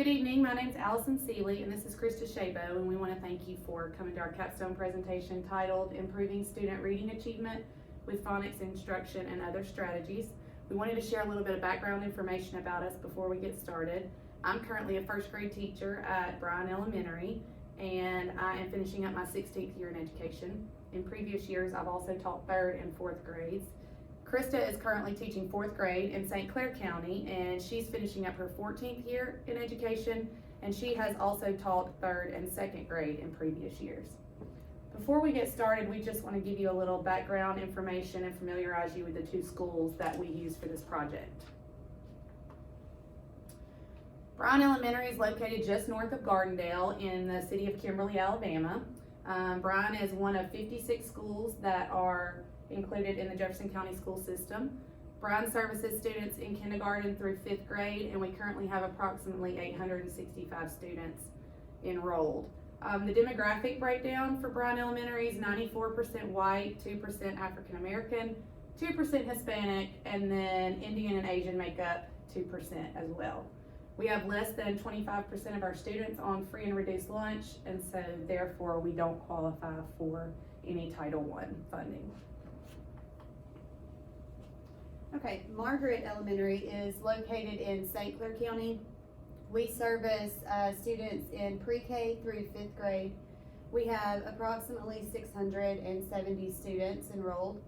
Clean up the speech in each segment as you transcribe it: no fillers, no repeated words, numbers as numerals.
Good evening, my name is Allison Seeley and this is Schabow, and we want to thank you for coming to our capstone presentation titled Improving Student Reading Achievement with Phonics Instruction and Other Strategies. We wanted to share a little bit of background information about us before we get started. I'm currently a first grade teacher at Bryan Elementary, and I am finishing up my 16th year in education. In previous years, I've also taught 3rd and 4th grades. Krista is currently teaching 4th grade in St. Clair County, and she's finishing up her 14th year in education, and she has also taught 3rd and 2nd grade in previous years. Before we get started, we just want to give you a little background information and familiarize you with the two schools that we use for this project. Bryan Elementary is located just north of Gardendale in the city of Kimberly, Alabama. Bryan is one of 56 schools that are included in the Jefferson County school system. Bryan services students in kindergarten through 5th grade, and we currently have approximately 865 students enrolled. The demographic breakdown for Bryan Elementary is 94% white, 2% African American, 2% Hispanic, and then Indian and Asian make up 2% as well. We have less than 25% of our students on free and reduced lunch, and so therefore we don't qualify for any Title I funding. Okay, Margaret Elementary is located in St. Clair County. We service students in pre-K through 5th grade. We have approximately 670 students enrolled.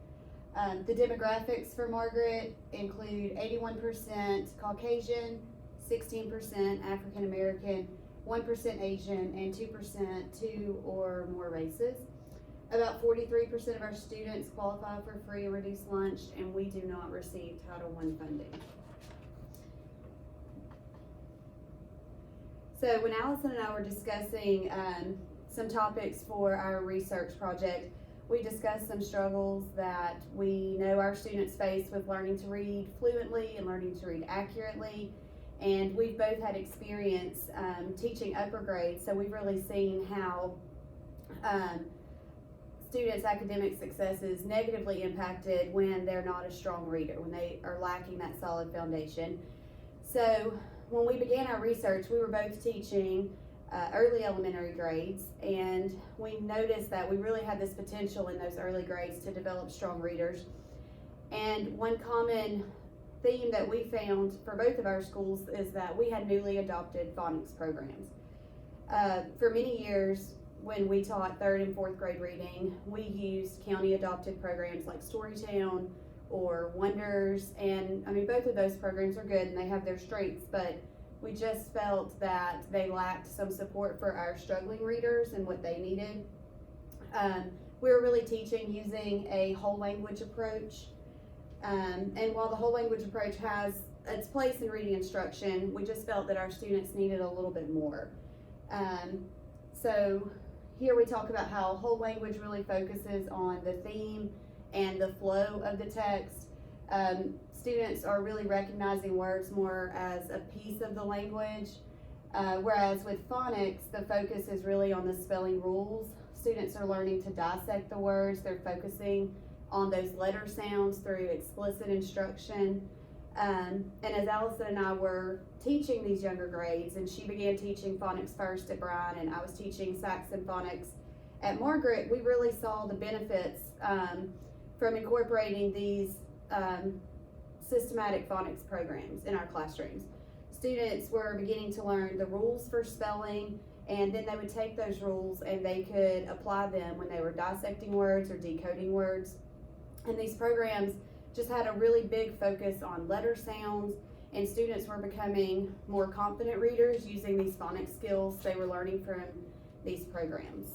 The demographics for Margaret include 81% Caucasian, 16% African American, 1% Asian, and 2% 2 or more races. About 43% of our students qualify for free or reduced lunch, and we do not receive Title I funding. So when Allison and I were discussing some topics for our research project, we discussed some struggles that we know our students face with learning to read fluently and learning to read accurately. And we've both had experience teaching upper grades, so we've really seen how students' academic success is negatively impacted when they're not a strong reader, when they are lacking that solid foundation. So when we began our research, we were both teaching early elementary grades, and we noticed that we really had this potential in those early grades to develop strong readers. And one common theme that we found for both of our schools is that we had newly adopted phonics programs. For many years, when we taught 3rd and 4th grade reading, we used county adopted programs like Storytown or Wonders, and I mean both of those programs are good and they have their strengths, but we just felt that they lacked some support for our struggling readers and what they needed. We were really teaching using a whole language approach, and while the whole language approach has its place in reading instruction, we just felt that our students needed a little bit more. So here we talk about how whole language really focuses on the theme and the flow of the text. Students are really recognizing words more as a piece of the language, whereas with phonics, the focus is really on the spelling rules. Students are learning to dissect the words. They're focusing on those letter sounds through explicit instruction. And as Allison and I were teaching these younger grades, and she began teaching phonics first at Bryan, and I was teaching Saxon phonics at Margaret, we really saw the benefits from incorporating these systematic phonics programs in our classrooms. Students were beginning to learn the rules for spelling, and then they would take those rules and they could apply them when they were dissecting words or decoding words. And these programs just had a really big focus on letter sounds, and students were becoming more confident readers using these phonics skills they were learning from these programs.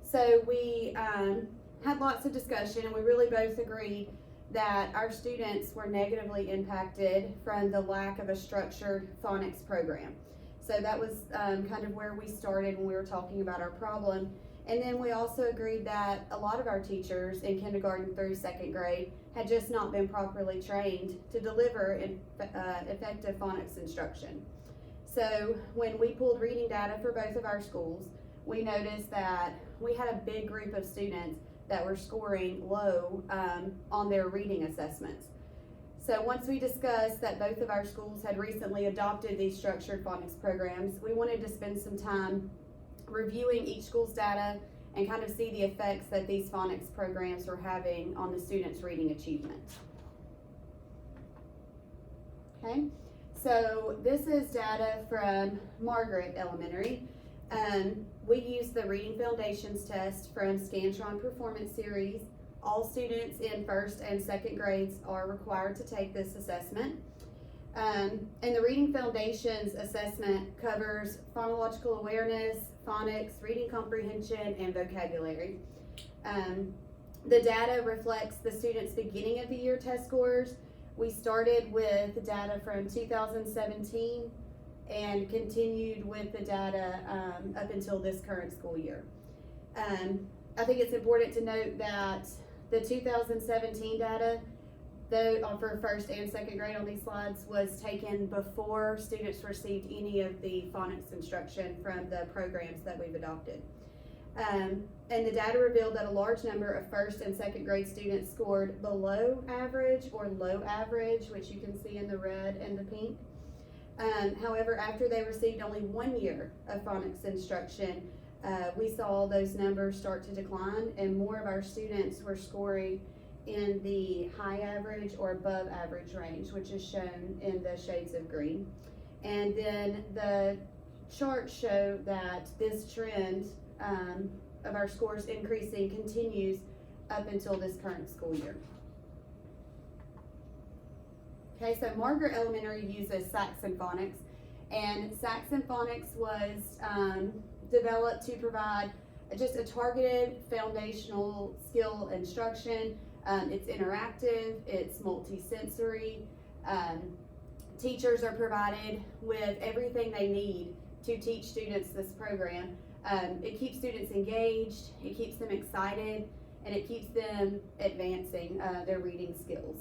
So we had lots of discussion, and we really both agreed that our students were negatively impacted from the lack of a structured phonics program. So that was kind of where we started when we were talking about our problem. And then we also agreed that a lot of our teachers in kindergarten through 2nd grade had just not been properly trained to deliver effective phonics instruction. So when we pulled reading data for both of our schools, we noticed that we had a big group of students that were scoring low on their reading assessments. So once we discussed that both of our schools had recently adopted these structured phonics programs, we wanted to spend some time reviewing each school's data and kind of see the effects that these phonics programs were having on the students' reading achievement. Okay, so this is data from Margaret Elementary. We use the Reading Foundations test from Scantron Performance Series. All students in first and second grades are required to take this assessment. And the Reading Foundations assessment covers phonological awareness, phonics, reading comprehension, and vocabulary. The data reflects the students' beginning of the year test scores. We started with the data from 2017 and continued with the data up until this current school year. I think it's important to note that the 2017 data, though for first and second grade on these slides, was taken before students received any of the phonics instruction from the programs that we've adopted. And the data revealed that a large number of first and second grade students scored below average or low average, which you can see in the red and the pink. However, after they received only 1 year of phonics instruction, we saw those numbers start to decline, and more of our students were scoring in the high average or above average range, which is shown in the shades of green. And then the charts show that this trend of our scores increasing continues up until this current school year. Okay, so Margaret Elementary uses Saxon Phonics, and Saxon Phonics was developed to provide just a targeted foundational skill instruction. It's interactive, it's multi-sensory. Teachers are provided with everything they need to teach students this program. It keeps students engaged, it keeps them excited, and it keeps them advancing their reading skills.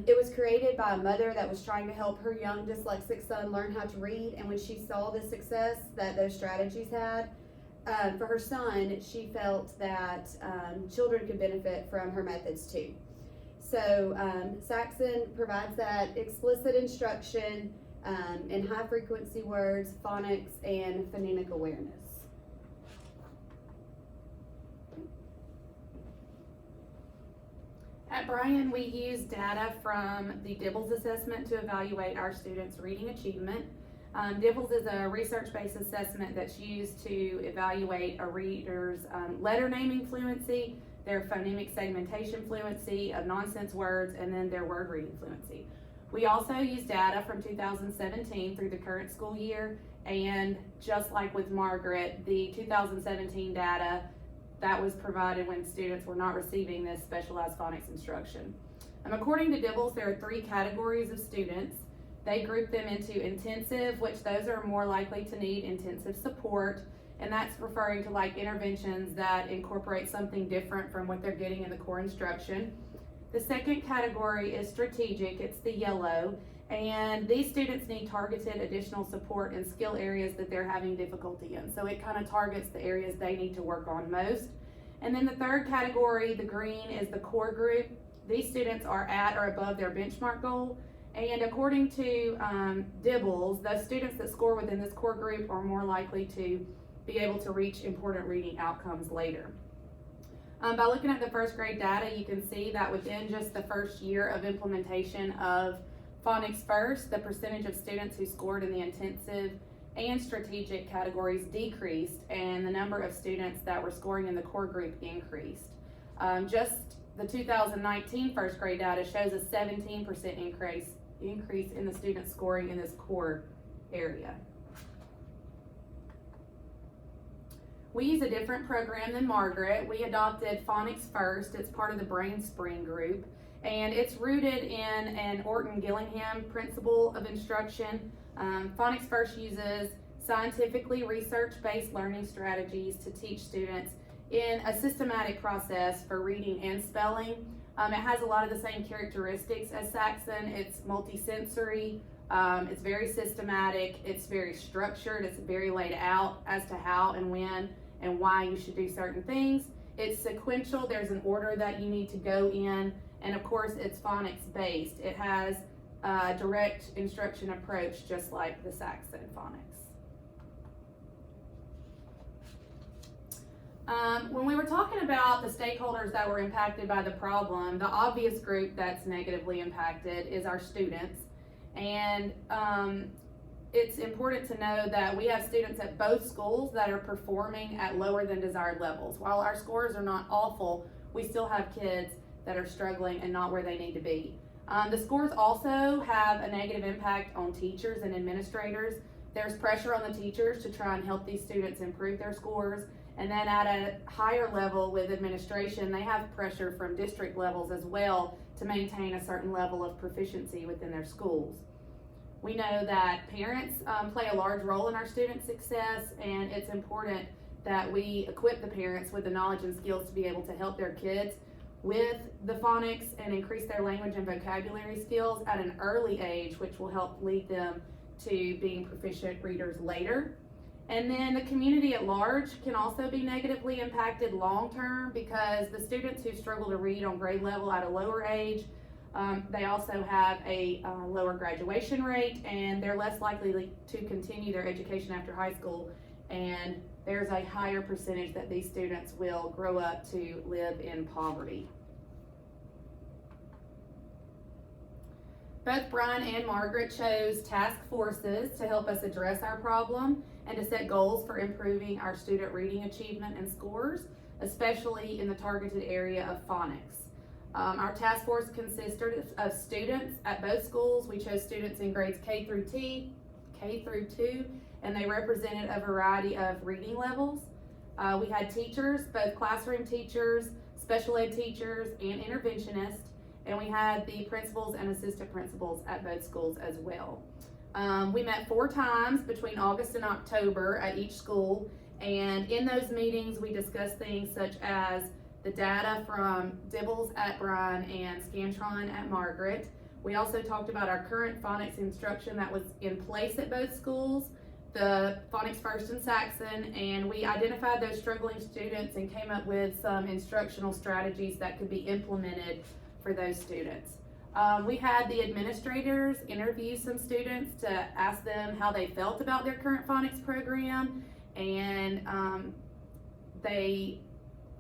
It was created by a mother that was trying to help her young dyslexic son learn how to read, and when she saw the success that those strategies had for her son, she felt that children could benefit from her methods too. So Saxon provides that explicit instruction in high frequency words, phonics, and phonemic awareness. At Bryan, we use data from the Dibbles assessment to evaluate our students' reading achievement. Dibbles is a research-based assessment that's used to evaluate a reader's letter naming fluency, their phonemic segmentation fluency of nonsense words, and then their word reading fluency. We also use data from 2017 through the current school year, and just like with Margaret, the 2017 data that was provided when students were not receiving this specialized phonics instruction. According to Dibbles, there are 3 categories of students. They group them into intensive, which those are more likely to need intensive support, and that's referring to like interventions that incorporate something different from what they're getting in the core instruction. The second category is strategic, it's the yellow, and these students need targeted additional support in skill areas that they're having difficulty in. So it kind of targets the areas they need to work on most. And then the third category, the green, is the core group. These students are at or above their benchmark goal. And according to Dibbles, those students that score within this core group are more likely to be able to reach important reading outcomes later. By looking at the first grade data, you can see that within just the first year of implementation of Phonics First, the percentage of students who scored in the intensive and strategic categories decreased, and the number of students that were scoring in the core group increased. Just the 2019 first grade data shows a 17% increase in the students scoring in this core area. We use a different program than Margaret. We adopted Phonics First. It's part of the Brain Spring group, and it's rooted in an Orton-Gillingham principle of instruction. Phonics First uses scientifically research-based learning strategies to teach students in a systematic process for reading and spelling. It has a lot of the same characteristics as Saxon. It's multisensory, it's very systematic, it's very structured, it's very laid out as to how and when and why you should do certain things. It's sequential, there's an order that you need to go in And of course, it's phonics based. It has a direct instruction approach, just like the Saxon phonics. When we were talking about the stakeholders that were impacted by the problem, the obvious group that's negatively impacted is our students. And it's important to know that we have students at both schools that are performing at lower than desired levels. While our scores are not awful, we still have kids that are struggling and not where they need to be. The scores also have a negative impact on teachers and administrators. There's pressure on the teachers to try and help these students improve their scores. And then at a higher level with administration, they have pressure from district levels as well to maintain a certain level of proficiency within their schools. We know that parents play a large role in our students' success, and it's important that we equip the parents with the knowledge and skills to be able to help their kids with the phonics and increase their language and vocabulary skills at an early age, which will help lead them to being proficient readers later. And then the community at large can also be negatively impacted long term because the students who struggle to read on grade level at a lower age, they also have a lower graduation rate, and they're less likely to continue their education after high school. And there's a higher percentage that these students will grow up to live in poverty. Both Brian and Margaret chose task forces to help us address our problem and to set goals for improving our student reading achievement and scores, especially in the targeted area of phonics. Our task force consisted of students at both schools. We chose students in grades K through 2, and they represented a variety of reading levels. We had teachers, both classroom teachers, special ed teachers, and interventionists, and we had the principals and assistant principals at both schools as well. We met 4 times between August and October at each school, and in those meetings we discussed things such as the data from Dibbles at Brian and Scantron at Margaret. We also talked about our current phonics instruction that was in place at both schools, the Phonics First and Saxon, and we identified those struggling students and came up with some instructional strategies that could be implemented for those students. We had the administrators interview some students to ask them how they felt about their current phonics program, and they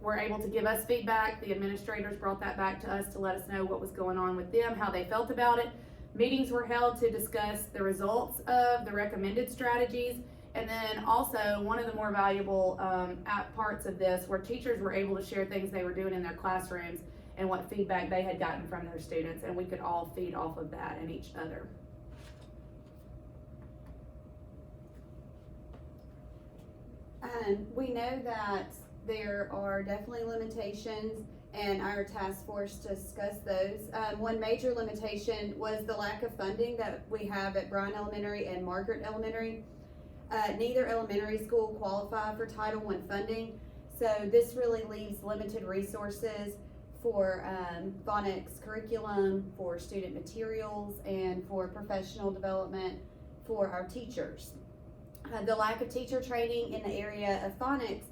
were able to give us feedback. The administrators brought that back to us to let us know what was going on with them, how they felt about it. Meetings were held to discuss the results of the recommended strategies, and then also one of the more valuable parts of this were teachers were able to share things they were doing in their classrooms and what feedback they had gotten from their students, and we could all feed off of that and each other. We know that there are definitely limitations, and our task force discussed those. One major limitation was the lack of funding that we have at Bryan Elementary and Margaret Elementary. Neither elementary school qualify for Title I funding, so this really leaves limited resources for phonics curriculum, for student materials, and for professional development for our teachers. The lack of teacher training in the area of phonics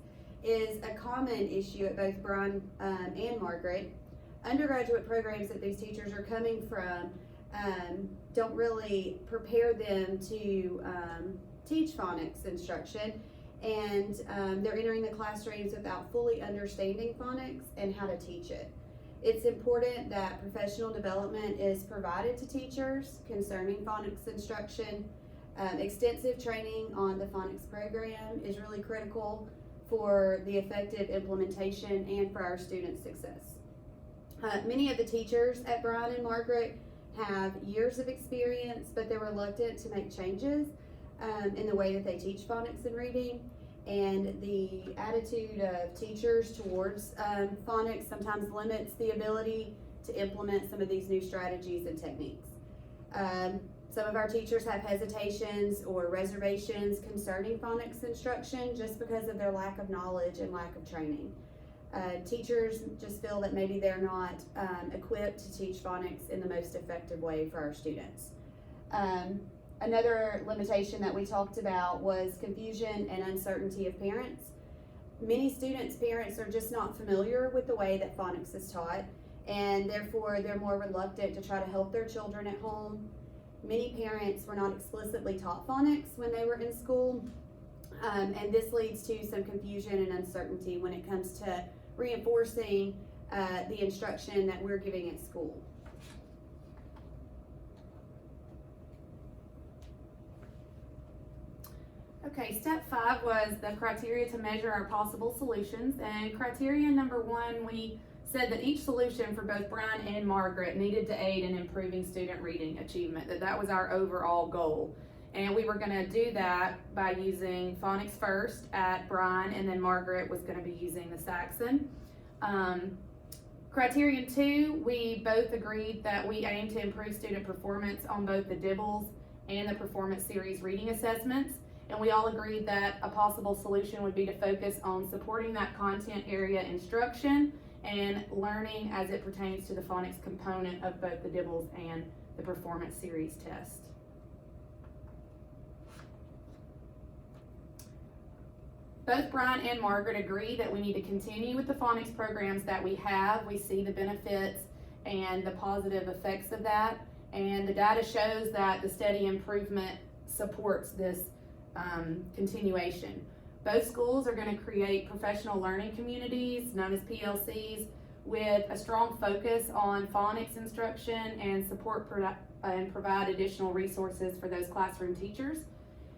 is a common issue at both Brian and Margaret. Undergraduate programs that these teachers are coming from don't really prepare them to teach phonics instruction, and they're entering the classrooms without fully understanding phonics and how to teach it. It's important that professional development is provided to teachers concerning phonics instruction. Extensive training on the phonics program is really critical for the effective implementation and for our students' success. Many of the teachers at Brian and Margaret have years of experience, but they're reluctant to make changes in the way that they teach phonics and reading, and the attitude of teachers towards phonics sometimes limits the ability to implement some of these new strategies and techniques. Some of our teachers have hesitations or reservations concerning phonics instruction just because of their lack of knowledge and lack of training. Teachers just feel that maybe they're not equipped to teach phonics in the most effective way for our students. Another limitation that we talked about was confusion and uncertainty of parents. Many students' parents are just not familiar with the way that phonics is taught, and therefore they're more reluctant to try to help their children at home. Many parents were not explicitly taught phonics when they were in school, and this leads to some confusion and uncertainty when it comes to reinforcing the instruction that we're giving at school. Okay, step 5 was the criteria to measure our possible solutions, and criteria number 1, we said that each solution for both Brian and Margaret needed to aid in improving student reading achievement, that was our overall goal. And we were going to do that by using phonics first at Brian, and then Margaret was going to be using the Saxon. Criterion 2, we both agreed that we aim to improve student performance on both the Dibbles and the Performance Series reading assessments. And we all agreed that a possible solution would be to focus on supporting that content area instruction and learning as it pertains to the phonics component of both the Dibbles and the Performance Series test. Both Brian and Margaret agree that we need to continue with the phonics programs that we have. We see the benefits and the positive effects of that, and the data shows that the steady improvement supports this continuation. Both schools are going to create professional learning communities, known as PLCs, with a strong focus on phonics instruction and and provide additional resources for those classroom teachers.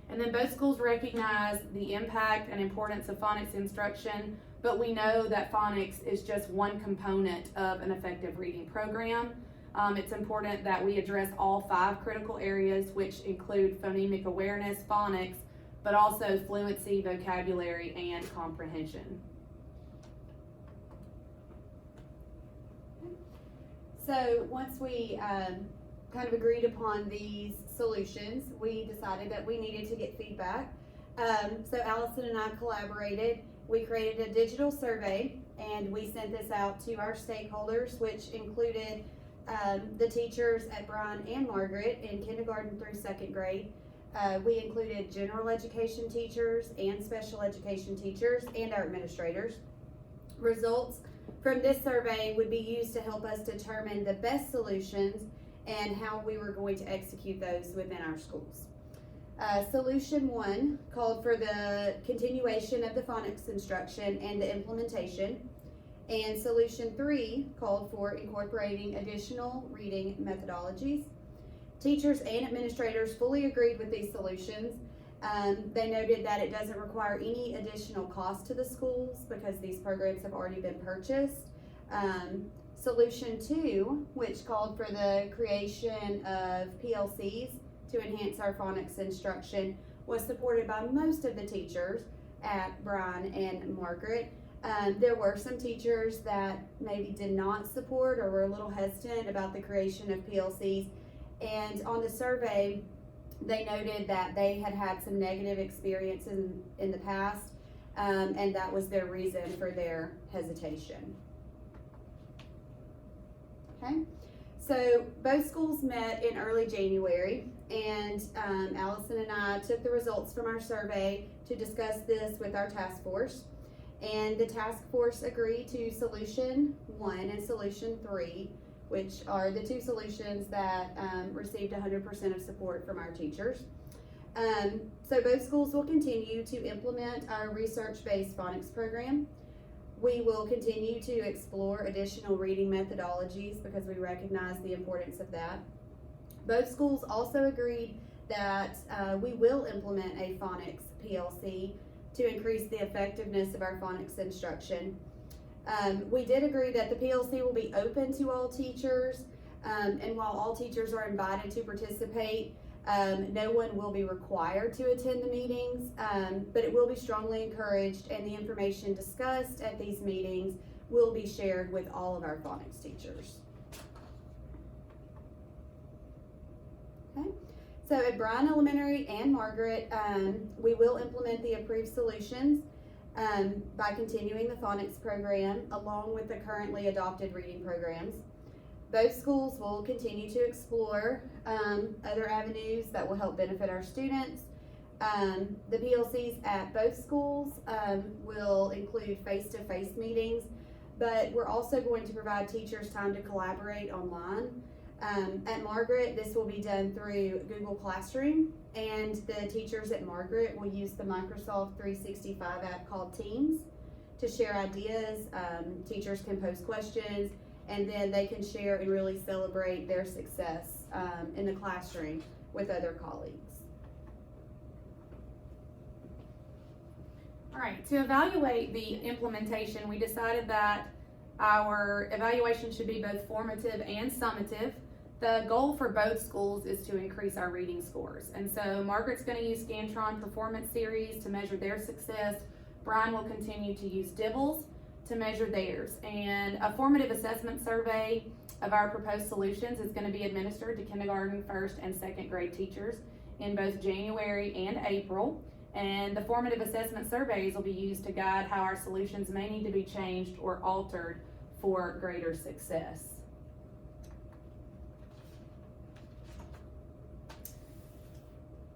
And then both schools recognize the impact and importance of phonics instruction, but we know that phonics is just one component of an effective reading program. It's important that we address all 5 critical areas, which include phonemic awareness, phonics, but also fluency, vocabulary, and comprehension. So once we kind of agreed upon these solutions, we decided that we needed to get feedback. So Allison and I collaborated. We created a digital survey, and we sent this out to our stakeholders, which included the teachers at Brian and Margaret in kindergarten through 2nd grade. We included general education teachers and special education teachers and our administrators. Results from this survey would be used to help us determine the best solutions and how we were going to execute those within our schools. Solution 1 called for the continuation of the phonics instruction and the implementation, and Solution 3 called for incorporating additional reading methodologies. Teachers and administrators fully agreed with these solutions. They noted that it doesn't require any additional cost to the schools because these programs have already been purchased. Solution 2, which called for the creation of PLCs to enhance our phonics instruction, was supported by most of the teachers at Brian and Margaret. There were some teachers that maybe did not support or were a little hesitant about the creation of PLCs. And on the survey, they noted that they had had some negative experiences in the past, and that was their reason for their hesitation. Okay, so both schools met in early January, and Allison and I took the results from our survey to discuss this with our task force. And the task force agreed to Solution 1 and Solution 3, which are the 2 solutions that received 100% of support from our teachers. So both schools will continue to implement our research-based phonics program. We will continue to explore additional reading methodologies because we recognize the importance of that. Both schools also agreed that we will implement a phonics PLC to increase the effectiveness of our phonics instruction. We did agree that the PLC will be open to all teachers, and while all teachers are invited to participate, no one will be required to attend the meetings, but it will be strongly encouraged, and the information discussed at these meetings will be shared with all of our phonics teachers. Okay. So at Brian Elementary and Margaret, we will implement the approved solutions by continuing the phonics program along with the currently adopted reading programs. Both schools will continue to explore other avenues that will help benefit our students. The PLCs at both schools will include face-to-face meetings, but we're also going to provide teachers time to collaborate online. At Margaret, this will be done through Google Classroom, and the teachers at Margaret will use the Microsoft 365 app called Teams to share ideas. Teachers can post questions, and then they can share and really celebrate their success in the classroom with other colleagues. All right, to evaluate the implementation, we decided that our evaluation should be both formative and summative. The goal for both schools is to increase our reading scores. And so Margaret's going to use Scantron Performance Series to measure their success. Bryan will continue to use Dibbles to measure theirs. And a formative assessment survey of our proposed solutions is going to be administered to kindergarten, first, and second grade teachers in both January and April. And the formative assessment surveys will be used to guide how our solutions may need to be changed or altered for greater success.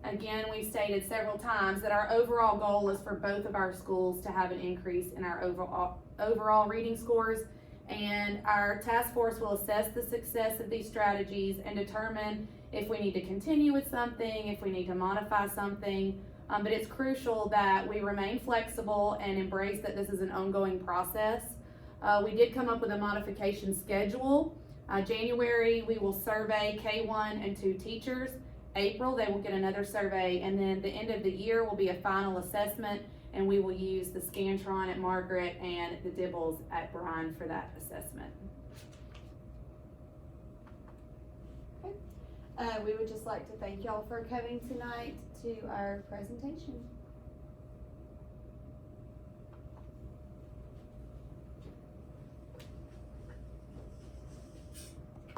Again, we've stated several times that our overall goal is for both of our schools to have an increase in our overall reading scores, and our task force will assess the success of these strategies and determine if we need to continue with something, if we need to modify something. But it's crucial that we remain flexible and embrace that this is an ongoing process. We did come up with a modification schedule. January, we will survey K1 and 2 teachers. April, they will get another survey, and then the end of the year will be a final assessment, and we will use the Scantron at Margaret and the Dibbles at Bryan for that assessment. We would just like to thank y'all for coming tonight to our presentation.